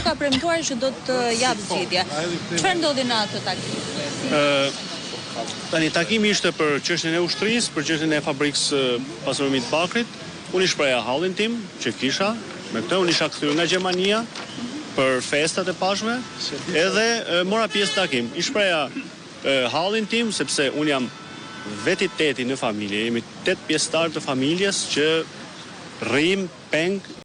ka premtuar që do të jap zgjidhje. Çfarë ndodhi në atë takim? Tani takimi ishte për çështjen e ushtrisë, për çështjen e fabrikës pasurimit Bakrit. Unë i shpreha hallin tim që kisha, me këtë unë isha kthyer nga Gjermania për festat e pashme, edhe mora pjesë në takim. I shpreha hallin tim sepse unë jam veti teti në familje, jemi 8 pjesëtar të familjes që rrim peng